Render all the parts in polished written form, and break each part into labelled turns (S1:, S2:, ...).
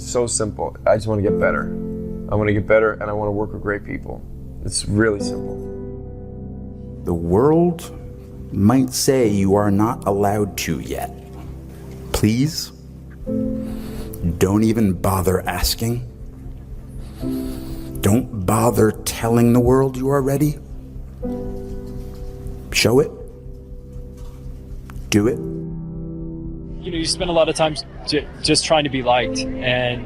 S1: so simple. I just want to get better. I want to get better, and I want to work with great people. It's really simple.
S2: The world might say you are not allowed to yet. Please, don't even bother asking. Don't bother telling the world you are ready. Show it. Do it.
S3: You know, you spend a lot of time just trying to be liked, and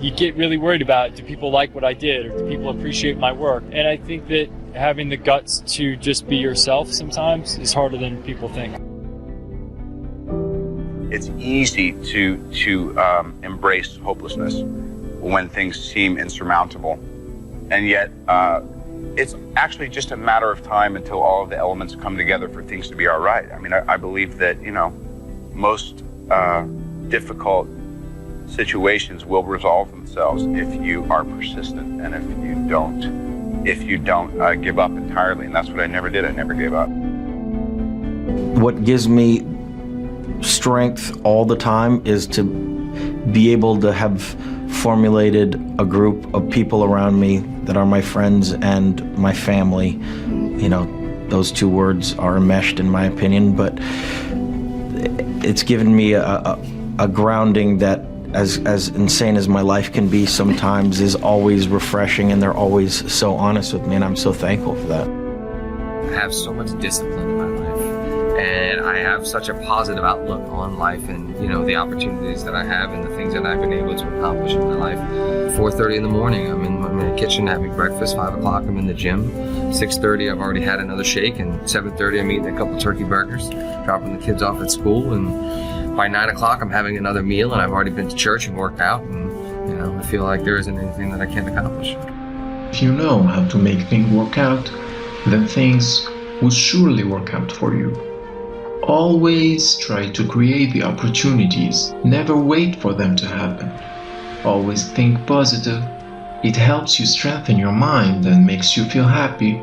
S3: you get really worried about, do people like what I did, or do people appreciate my work? And I think that having the guts to just be yourself sometimes is harder than people think.
S4: It's easy to embrace hopelessness when things seem insurmountable, and yet it's actually just a matter of time until all of the elements come together for things to be all right. I mean, I believe that, you know, most difficult situations will resolve themselves if you are persistent and if you don't give up entirely. And that's what I never did. I never gave up.
S5: What gives me strength all the time is to be able to have formulated a group of people around me that are my friends and my family. You know, those two words are enmeshed in my opinion, but it's given me a grounding that, as insane as my life can be sometimes, is always refreshing, and they're always so honest with me, and I'm so thankful for that.
S6: I have so much discipline in my life, and I have such a positive outlook on life and, you know, the opportunities that I have and the things that I've been able to accomplish in my life. 4:30 in the morning, I'm in the kitchen having breakfast. 5 o'clock, I'm in the gym. 6:30, I've already had another shake, and 7:30, I'm eating a couple turkey burgers, dropping the kids off at school, and by 9 o'clock, I'm having another meal, and I've already been to church and worked out, and, you know, I feel like there isn't anything that I can't accomplish.
S7: If you know how to make things work out, then things will surely work out for you. Always try to create the opportunities. Never wait for them to happen. Always think positive. It helps you strengthen your mind and makes you feel happy.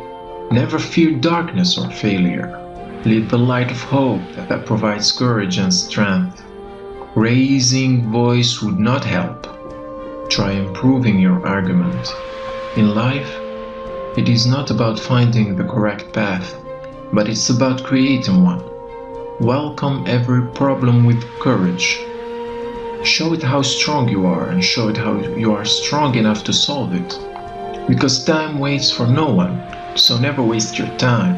S7: Never fear darkness or failure. Lead the light of hope that provides courage and strength. Raising voice would not help. Try improving your argument. In life, it is not about finding the correct path, but it's about creating one. Welcome every problem with courage. Show it how strong you are, and show it how you are strong enough to solve it. Because time waits for no one, so never waste your time.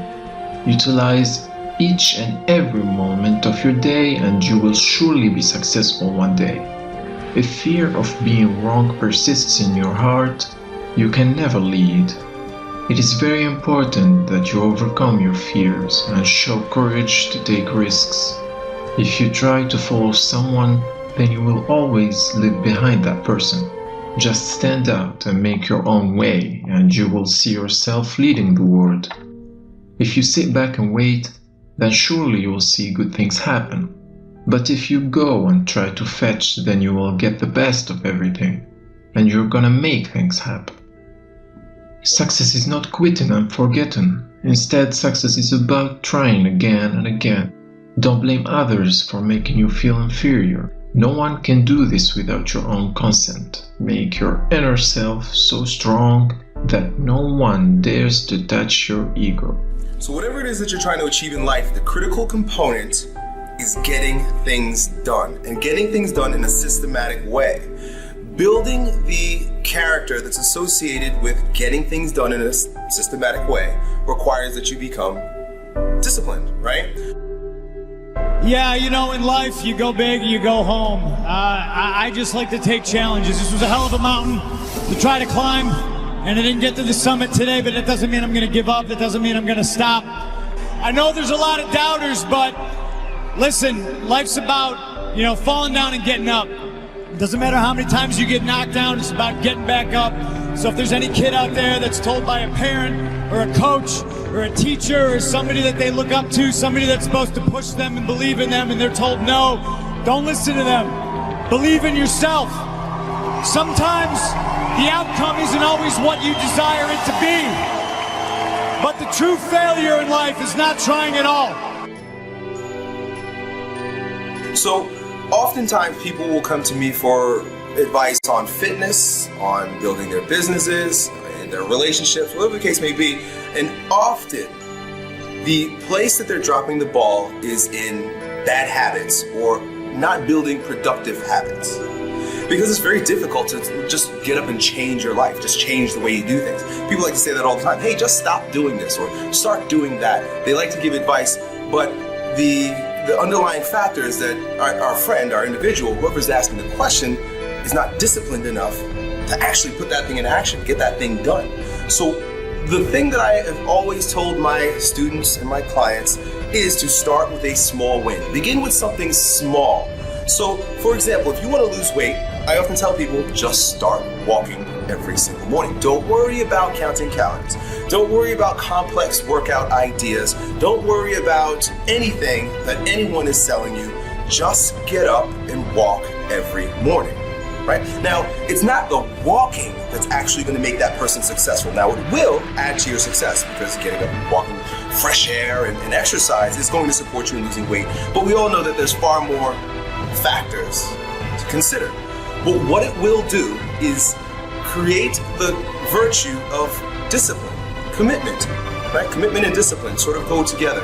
S7: Utilize each and every moment of your day, and you will surely be successful one day. If fear of being wrong persists in your heart, you can never lead. It is very important that you overcome your fears and show courage to take risks. If you try to follow someone, then you will always live behind that person. Just stand out and make your own way, and you will see yourself leading the world. If you sit back and wait, then surely you will see good things happen. But if you go and try to fetch, then you will get the best of everything, and you're gonna make things happen. Success is not quitting and forgetting. Instead, success is about trying again and again. Don't blame others for making you feel inferior. No one can do this without your own consent. Make your inner self so strong that no one dares to touch your ego.
S8: So whatever it is that you're trying to achieve in life, the critical component is getting things done, and getting things done in a systematic way. Building the character that's associated with getting things done in a systematic way requires that you become disciplined, right?
S9: Yeah, you know, in life, you go big, you go home. I just like to take challenges. This was a hell of a mountain to try to climb, and I didn't get to the summit today, but that doesn't mean I'm going to give up. That doesn't mean I'm going to stop. I know there's a lot of doubters, but listen, life's about, you know, falling down and getting up. It doesn't matter how many times you get knocked down, it's about getting back up. So if there's any kid out there that's told by a parent or a coach or a teacher or somebody that they look up to, somebody that's supposed to push them and believe in them, and they're told no, don't listen to them. Believe in yourself. Sometimes the outcome isn't always what you desire it to be. But the true failure in life is not trying at all.
S8: So oftentimes people will come to me for advice on fitness, on building their businesses, in their relationships, whatever the case may be. And often, the place that they're dropping the ball is in bad habits or not building productive habits. Because it's very difficult to just get up and change your life, just change the way you do things. People like to say that all the time. Hey, just stop doing this or start doing that. They like to give advice, but the underlying factor is that our friend, our individual, whoever's asking the question, is not disciplined enough to actually put that thing in action, get that thing done. So the thing that I have always told my students and my clients is to start with a small win. Begin with something small. So, for example, if you want to lose weight, I often tell people, just start walking every single morning. Don't worry about counting calories. Don't worry about complex workout ideas. Don't worry about anything that anyone is selling you. Just get up and walk every morning, right? Now, it's not the walking that's actually going to make that person successful. Now, it will add to your success because getting up and walking, fresh air and exercise is going to support you in losing weight. But we all know that there's far more factors to consider. But what it will do is create the virtue of discipline, commitment, right? Commitment and discipline sort of go together.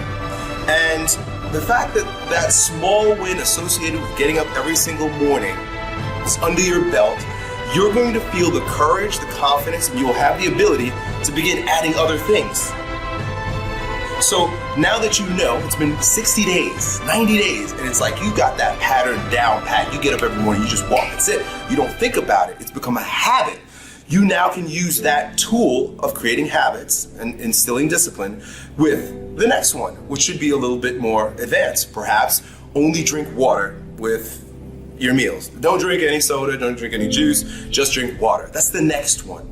S8: And the fact that that small win associated with getting up every single morning is under your belt, you're going to feel the courage, the confidence, and you will have the ability to begin adding other things. So now that you know, it's been 60 days, 90 days, and it's like you got that pattern down pat. You get up every morning, you just walk, that's it. You don't think about it, it's become a habit. You now can use that tool of creating habits and instilling discipline with the next one, which should be a little bit more advanced. Perhaps only drink water with your meals. Don't drink any soda, don't drink any juice, just drink water. That's the next one.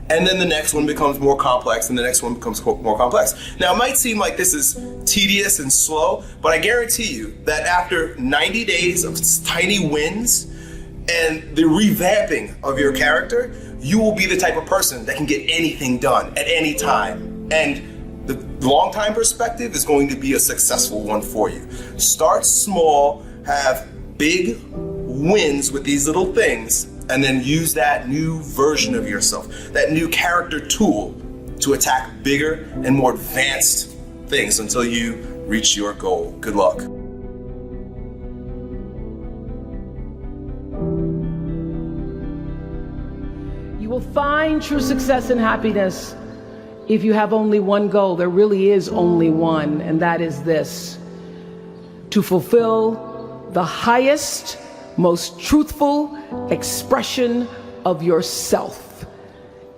S8: And then the next one becomes more complex, and the next one becomes more complex. Now, it might seem like this is tedious and slow, but I guarantee you that after 90 days of tiny wins and the revamping of your character, you will be the type of person that can get anything done at any time. And the long-time perspective is going to be a successful one for you. Start small, have big wins with these little things, and then use that new version of yourself, that new character tool to attack bigger and more advanced things until you reach your goal. Good luck.
S10: You will find true success and happiness if you have only one goal. There really is only one, and that is this: to fulfill the highest, most truthful expression of yourself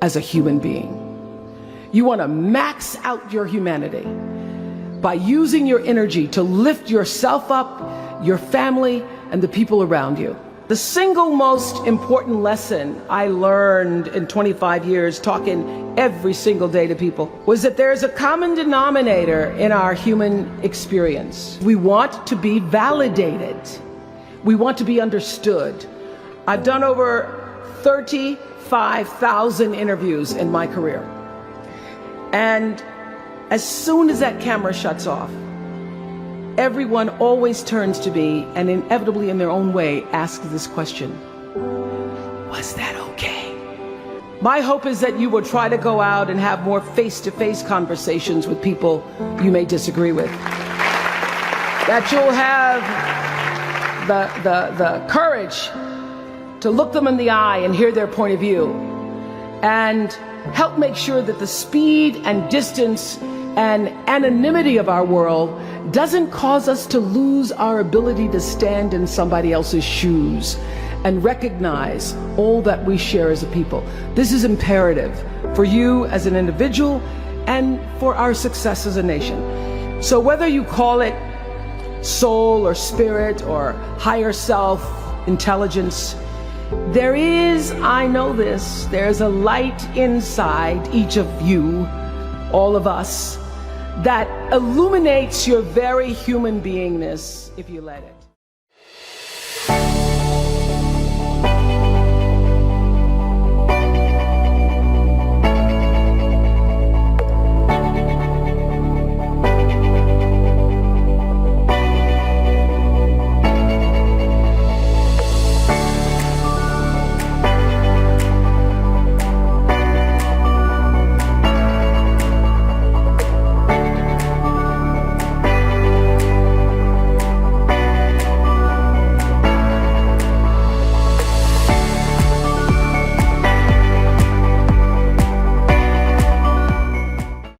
S10: as a human being. You want to max out your humanity by using your energy to lift yourself up, your family, and the people around you. The single most important lesson I learned in 25 years talking every single day to people was that there's a common denominator in our human experience. We want to be validated. We want to be understood. I've done over 35,000 interviews in my career. And as soon as that camera shuts off, everyone always turns to me and inevitably in their own way asks this question: was that okay? My hope is that you will try to go out and have more face-to-face conversations with people you may disagree with. That you'll have the courage to look them in the eye and hear their point of view, and help make sure that the speed and distance and anonymity of our world doesn't cause us to lose our ability to stand in somebody else's shoes and recognize all that we share as a people. This is imperative for you as an individual and for our success as a nation. So whether you call it soul or spirit or higher self, intelligence, there is, I know this, there's a light inside each of you, all of us, that illuminates your very human beingness if you let it.